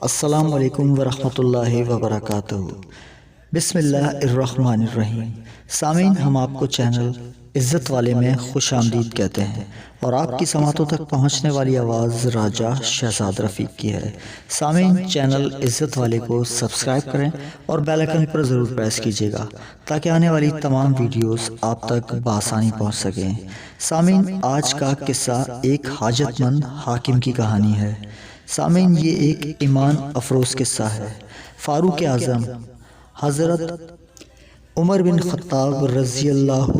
السلام علیکم ورحمۃ اللہ وبرکاتہ۔ بسم اللہ الرحمن الرحیم۔ سامعین، ہم آپ کو چینل عزت والے میں خوش آمدید کہتے ہیں اور آپ کی سماعتوں تک پہنچنے والی آواز راجہ شہزاد رفیق کی ہے۔ سامعین، چینل عزت والے کو سبسکرائب کریں اور بیل آئیکن پر ضرور پریس کیجیے گا تاکہ آنے والی تمام ویڈیوز آپ تک بآسانی پہنچ سکیں۔ سامعین، آج کا قصہ ایک حاجت مند حاکم کی کہانی ہے۔ سامعین، یہ ایک ایمان افروز قصہ ہے۔ فاروق اعظم حضرت عمر بن خطاب رضی اللہ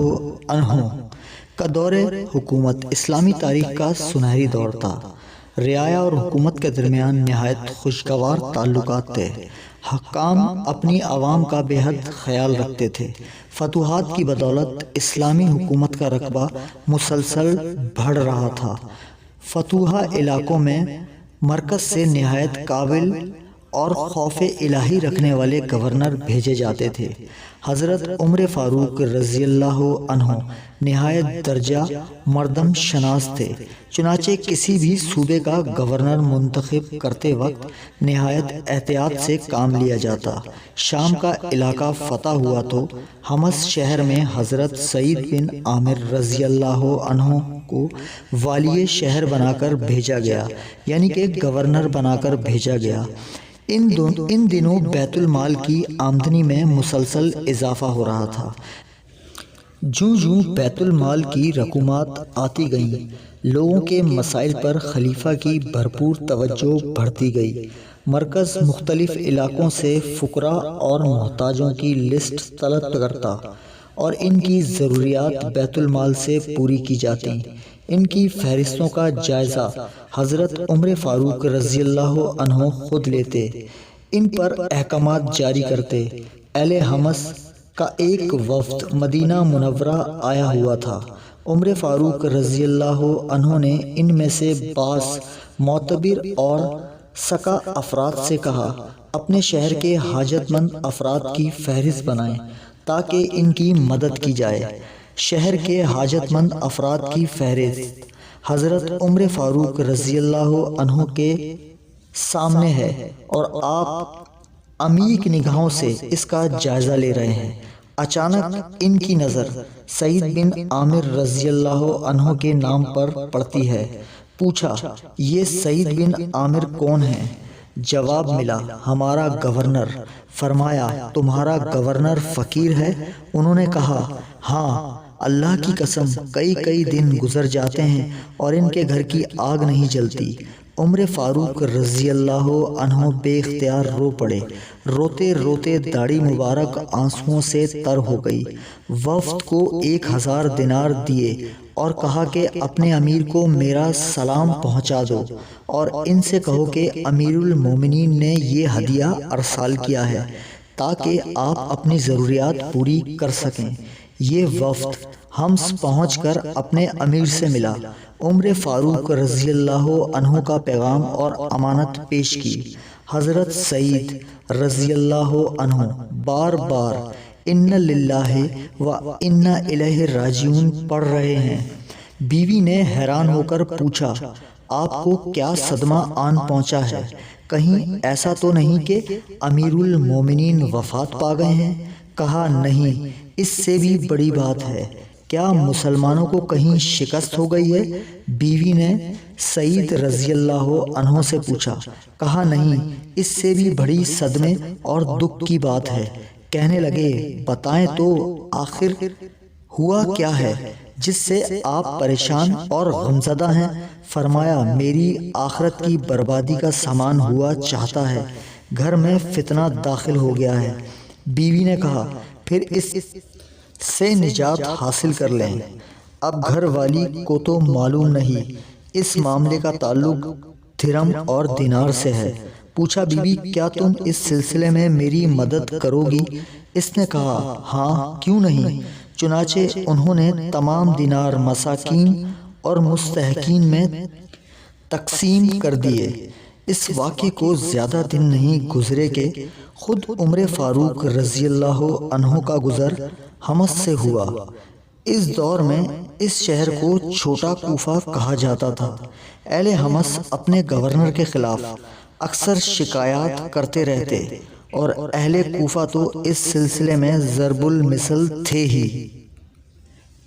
عنہ کا دور حکومت اسلامی تاریخ کا سنہری دور تھا۔ رعایا اور حکومت کے درمیان نہایت خوشگوار تعلقات تھے۔ حکام اپنی عوام کا بے حد خیال رکھتے تھے۔ فتوحات کی بدولت اسلامی حکومت کا رقبہ مسلسل بڑھ رہا تھا۔ فتوحہ علاقوں میں مرکز سے نہایت قابل اور خوف الہی رکھنے والے گورنر بھیجے جاتے تھے۔ حضرت عمر فاروق رضی اللہ عنہ نہایت درجہ مردم شناس تھے، چنانچہ کسی بھی صوبے کا گورنر منتخب کرتے وقت نہایت احتیاط سے کام لیا جاتا۔ شام کا علاقہ فتح ہوا تو حمص شہر میں حضرت سعید بن عامر رضی اللہ عنہ کو والی شہر بنا کر بھیجا گیا، یعنی کہ گورنر بنا کر بھیجا گیا۔ ان دنوں بیت المال کی آمدنی میں مسلسل اضافہ ہو رہا تھا۔ جوں جوں بیت المال کی رقومات آتی گئیں، لوگوں کے مسائل پر خلیفہ کی بھرپور توجہ بڑھتی گئی۔ مرکز مختلف علاقوں سے فقراء اور محتاجوں کی لسٹ طلب کرتا اور ان کی ضروریات بیت المال سے پوری کی جاتی۔ ان کی فہرستوں کا جائزہ حضرت عمر فاروق رضی اللہ عنہ خود لیتے، ان پر احکامات جاری کرتے۔ اہل حمص کا ایک وفد مدینہ منورہ آیا ہوا تھا۔ عمر فاروق رضی اللہ عنہ نے ان میں سے بعض معتبر اور سکا افراد سے کہا، اپنے شہر کے حاجت مند افراد کی فہرست بنائیں تاکہ ان کی مدد کی جائے۔ شہر کے حاجت مند افراد کی فہرست حضرت عمر فاروق رضی اللہ عنہ کے سامنے ہے اور آپ عمیق نگاہوں سے اس کا جائزہ لے رہے ہیں۔ اچانک ان کی نظر سعید بن عامر رضی اللہ عنہ کے نام پر پڑتی ہے۔ پوچھا، یہ سعید بن عامر کون ہیں؟ جواب ملا، ہمارا گورنر۔ فرمایا، تمہارا گورنر فقیر ہے؟ انہوں نے کہا، ہاں، اللہ کی قسم کئی دن گزر جاتے ہیں اور ان کے گھر کی آگ نہیں جلتی۔ عمر فاروق رضی اللہ عنہ بے اختیار رو پڑے۔ روتے روتے داڑھی مبارک آنسوؤں سے تر ہو گئی۔ وفد کو 1000 دینار دیے اور کہا کہ اپنے امیر کو میرا سلام پہنچا دو اور ان سے کہو کہ امیر المومنین نے یہ ہدیہ ارسال کیا ہے تاکہ آپ اپنی ضروریات پوری کر سکیں۔ یہ وفد حمص پہنچ کر اپنے امیر سے ملا، عمر فاروق رضی اللہ عنہ کا پیغام اور امانت پیش کی۔ حضرت سعید رضی اللہ عنہ بار بار ان للہ و انا الیہ راجعون پڑھ رہے ہیں۔ بیوی نے حیران ہو کر پوچھا، آپ کو کیا صدمہ آن پہنچا ہے؟ کہیں ایسا تو نہیں کہ امیر المومنین وفات پا گئے ہیں؟ کہا، نہیں، اس سے بھی بڑی بات ہے۔ کیا مسلمانوں کو کہیں شکست ہو گئی ہے؟ بیوی نے سعید رضی اللہ عنہ سے پوچھا۔ کہا، نہیں، اس سے بھی بڑی صدمے اور دکھ کی بات ہے۔ کہنے لگے، بتائیں تو آخر ہوا کیا ہے جس سے آپ پریشان اور غمزدہ ہیں؟ فرمایا، میری آخرت کی بربادی کا سامان ہوا چاہتا ہے، گھر میں فتنہ داخل ہو گیا ہے۔ بیوی نے کہا، پھر اس سے نجات حاصل کر لیں۔ اب گھر والی کو تو معلوم نہیں، اس معاملے کا تعلق درہم اور دینار سے ہے۔ پوچھا، بی بی، کیا تم اس سلسلے میں میری مدد کرو گی؟ اس نے کہا، ہاں، کیوں نہیں۔ چنانچہ انہوں نے تمام دینار مساکین اور مستحقین میں تقسیم کر دیے۔ اس واقعے کو زیادہ دن نہیں گزرے کہ خود عمر فاروق رضی اللہ عنہ کا گزر حمص سے ہوا۔ اس دور میں اس شہر کو چھوٹا کوفہ کہا جاتا تھا۔ اہل حمص اپنے گورنر کے خلاف اکثر شکایات کرتے رہتے، اور اہل کوفہ تو اس سلسلے میں ضرب المثل تھے ہی۔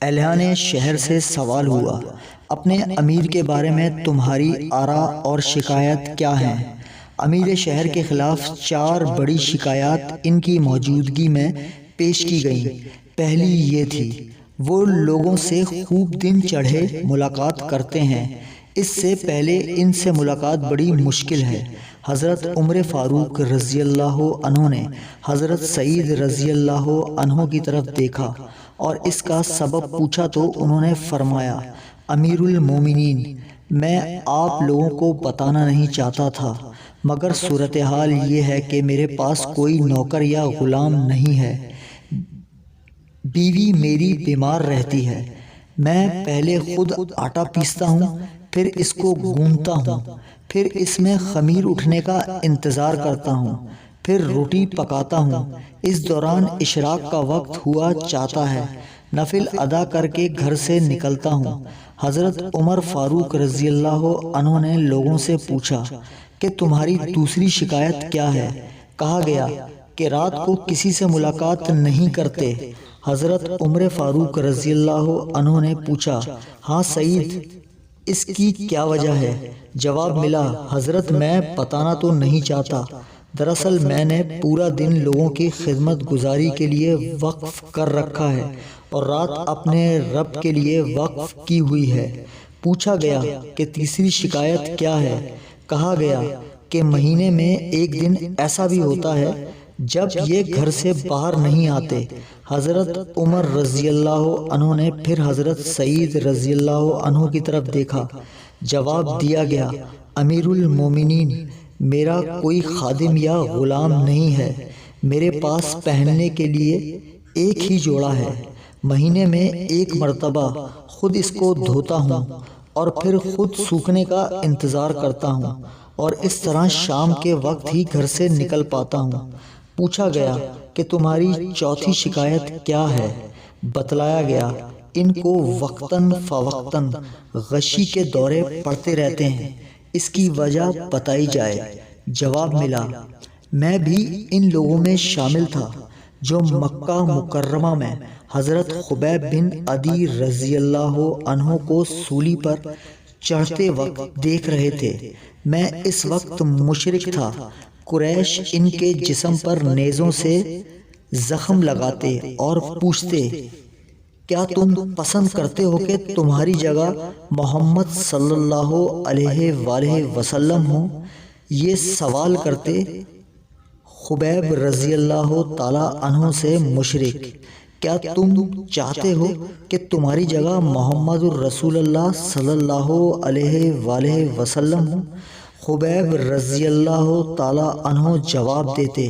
اہلان شہر سے سوال ہوا، اپنے امیر کے بارے میں تمہاری آراء اور شکایت کیا ہیں؟ امیر شہر کے خلاف 4 بڑی شکایات ان کی موجودگی میں پیش کی گئیں۔ پہلی یہ تھی، وہ لوگوں سے خوب دن چڑھے ملاقات کرتے ہیں، اس سے پہلے ان سے ملاقات بڑی مشکل ہے۔ حضرت عمر فاروق رضی اللہ عنہ نے حضرت سعید رضی اللہ عنہ کی طرف دیکھا اور اس کا سبب پوچھا تو انہوں نے فرمایا، امیر المومنین، میں آپ لوگوں کو بتانا نہیں چاہتا تھا، مگر صورتحال یہ ہے کہ میرے پاس کوئی نوکر یا غلام نہیں ہے، بیوی میری بیمار رہتی ہے، میں پہلے خود آٹا پیستا ہوں، پھر اس کو گوندتا ہوں، پھر اس میں خمیر اٹھنے کا انتظار کرتا ہوں، پھر روٹی پکاتا ہوں، اس دوران اشراق کا وقت ہوا چاہتا ہے، نفل ادا کر کے گھر سے نکلتا ہوں۔ حضرت عمر فاروق رضی اللہ عنہ نے لوگوں سے پوچھا کہ تمہاری دوسری شکایت کیا ہے؟ کہا گیا کہ رات کو کسی سے ملاقات نہیں کرتے۔ حضرت عمر فاروق رضی اللہ عنہ نے پوچھا، ہاں سعید، اس کی کیا وجہ ہے؟ جواب ملا، حضرت میں بتانا تو نہیں چاہتا، دراصل میں نے پورا دن لوگوں کی خدمت گزاری کے لیے وقف کر رکھا ہے اور رات اپنے رب کے لیے وقف کی ہوئی ہے۔ پوچھا گیا کہ تیسری شکایت کیا ہے؟ کہا گیا کہ مہینے میں ایک دن ایسا بھی ہوتا ہے جب یہ گھر سے باہر نہیں آتے۔ حضرت عمر رضی اللہ عنہ نے پھر حضرت سعید رضی اللہ عنہ کی طرف دیکھا۔ جواب دیا گیا، امیر المومنین، میرا کوئی خادم یا غلام نہیں ہے، میرے پاس پہننے کے لیے ایک ہی جوڑا ہے، مہینے میں ایک مرتبہ خود اس کو دھوتا ہوں اور پھر خود سوکھنے کا انتظار کرتا ہوں، اور اس طرح شام کے وقت ہی گھر سے نکل پاتا ہوں۔ پوچھا گیا کہ تمہاری چوتھی شکایت کیا ہے؟ بتلایا گیا، ان کو وقتاً فوقتاً غشی کے دورے پڑتے رہتے ہیں، اس کی وجہ بتائی جائے۔ جواب ملا، میں بھی ان لوگوں میں شامل تھا جو مکہ مکرمہ میں حضرت خبیب بن عدی رضی اللہ عنہ کو سولی پر چڑھتے وقت دیکھ رہے تھے۔ میں اس وقت مشرک تھا، قریش ان کے جسم پر نیزوں سے زخم لگاتے اور پوچھتے، کیا تم پسند کرتے ہو کہ تمہاری جگہ محمد صلی اللہ علیہ وآلہ وسلم ہوں؟ یہ سوال کرتے خبیب رضی اللہ تعالی عنہ سے مشرک، کیا تم چاہتے ہو کہ تمہاری جگہ محمد الرسول اللہ صلی اللہ علیہ وآلہ وسلم ہوں؟ خبیب رضی اللہ تعالی عنہ جواب دیتے،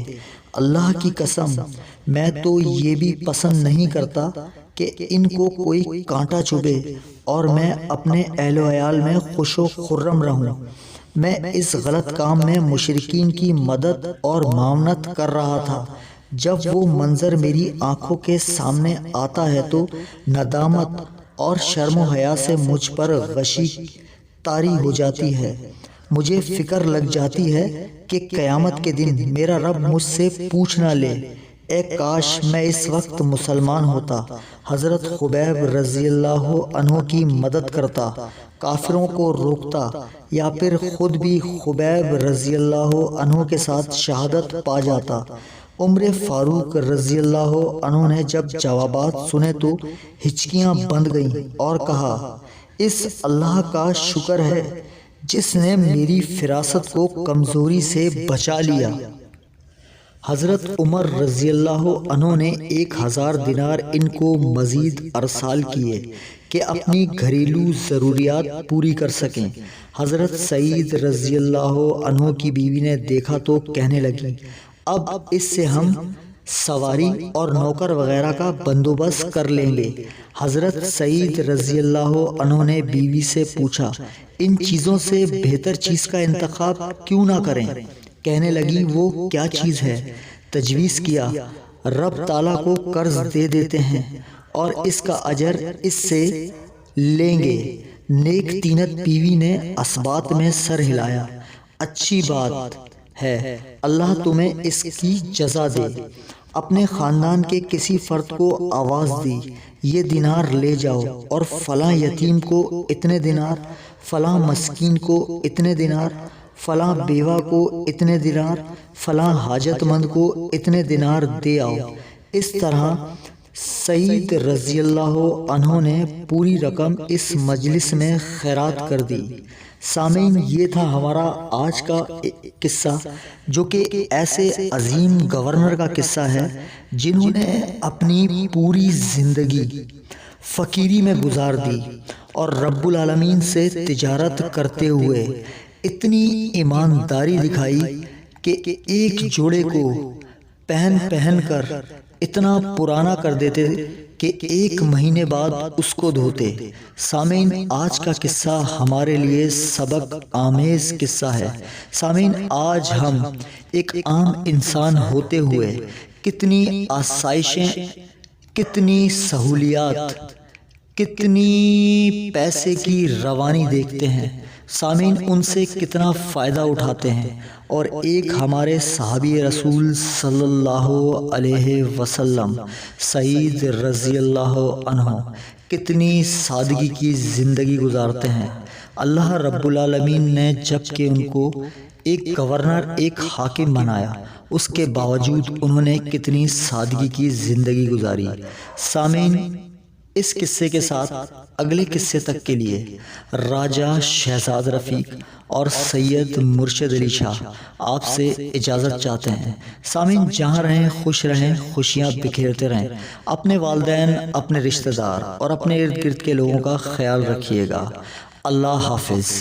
اللہ کی قسم، میں تو یہ بھی پسند نہیں کرتا کہ ان کو کوئی کانٹا چبھے اور میں اپنے اہل و عیال میں خوش و خرم رہوں۔ میں اس غلط کام میں مشرکین کی مدد اور معاونت کر رہا تھا۔ جب وہ منظر میری آنکھوں کے سامنے آتا ہے تو ندامت اور شرم و حیا سے مجھ پر غشی طاری ہو جاتی ہے۔ مجھے فکر لگ جاتی ہے کہ قیامت کے دن میرا رب مجھ سے پوچھ نہ لے، اے کاش میں اس وقت مسلمان ہوتا، حضرت خبیب رضی اللہ عنہ کی مدد کرتا، کافروں کو روکتا، یا پھر خود بھی خبیب رضی اللہ عنہ کے ساتھ شہادت پا جاتا۔ عمر فاروق رضی اللہ عنہ نے جب جوابات سنے تو ہچکیاں بند گئیں اور کہا، اس اللہ کا شکر ہے جس نے میری فراست کو کمزوری سے بچا لیا۔ حضرت عمر رضی اللہ عنہ نے 1000 دینار ان کو مزید ارسال کیے کہ اپنی گھریلو ضروریات پوری کر سکیں۔ حضرت سعید رضی اللہ عنہ کی بیوی نے دیکھا تو کہنے لگی، اب اس سے ہم سواری اور نوکر وغیرہ کا بندوبست کر لیں گے۔ حضرت سعید رضی اللہ عنہ نے بیوی سے پوچھا، ان چیزوں سے بہتر چیز کا انتخاب کیوں نہ کریں؟ کہنے لگی، وہ کیا چیز ہے؟ تجویز کیا، رب تعالیٰ کو قرض دے دیتے ہیں اور اس کا اجر اس سے لیں گے۔ نیک طینت بیوی نے اسبات میں سر ہلایا اچھی بات ہے، اللہ تمہیں اس کی جزا دے۔ اپنے خاندان کے کسی فرد کو آواز دی، یہ دینار لے جاؤ اور فلاں یتیم کو اتنے دینار، فلاں مسکین کو اتنے دینار، فلاں بیوہ کو اتنے دینار، فلاں حاجت مند کو اتنے دینار دے آؤ۔ اس طرح سعید رضی اللہ عنہ نے پوری رقم اس مجلس میں خیرات کر دی۔ سامعین، یہ تھا ہمارا آج کا قصہ، جو کہ ایسے عظیم گورنر کا قصہ ہے جنہوں نے اپنی پوری زندگی فقیری میں گزار دی اور رب العالمین سے تجارت کرتے ہوئے اتنی ایمانداری دکھائی کہ ایک جوڑے کو پہن کر اتنا پرانا کر دیتے کہ 1 مہینے بعد اس کو دھوتے۔ سامعین، آج کا قصہ ہمارے لیے سبق آمیز قصہ ہے۔ سامعین، آج ہم ایک عام انسان ہوتے ہوئے کتنی آسائشیں، کتنی سہولیات، کتنی پیسے کی روانی دیکھتے ہیں، سامعین ان سے کتنا فائدہ اٹھاتے ہیں، اور ایک ہمارے صحابی رسول صلی اللہ علیہ وسلم سعید رضی اللہ عنہ کتنی سادگی کی زندگی گزارتے ہیں۔ اللہ رب العالمین نے جب کہ ان کو ایک گورنر، ایک حاکم بنایا، اس کے باوجود انہوں نے کتنی سادگی کی زندگی گزاری۔ سامعین، اس قصے کے ساتھ اگلے قصے تک کے لیے راجہ شہزاد رفیق اور سید مرشد علی شاہ آپ سے اجازت چاہتے ہیں۔ سامعین، جہاں رہیں خوش رہیں، خوشیاں بکھیرتے رہیں، اپنے والدین، اپنے رشتہ دار اور اپنے ارد گرد کے لوگوں کا خیال رکھیے گا۔ اللہ حافظ۔